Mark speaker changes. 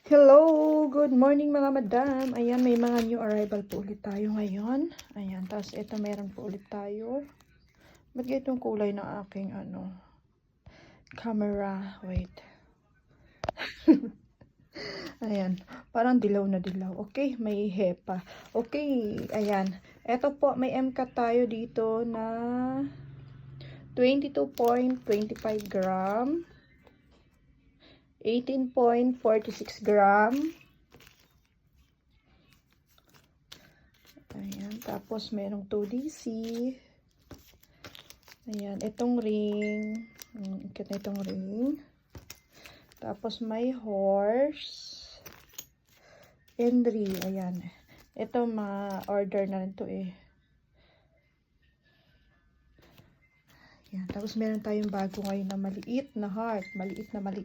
Speaker 1: Hello! Good morning mga madam. Ayan, may mga new arrival po ulit tayo ngayon. Ayan, tapos ito meron po ulit tayo. Ba't itong kulay ng aking camera? Wait. Ayan, parang dilaw na dilaw. Okay, may hepa. Okay, ayan. Ito po, may MCAT tayo dito na 22.25 gram. 18.46 gram. Ayan, tapos merong 2DC. Ayan, itong ring. Ikit na itong ring. Tapos may horse. Henry, ayan. Ito ma-order na rin to eh. Ayan, tapos meron tayong bago ngayon na maliit na heart. Maliit na maliit.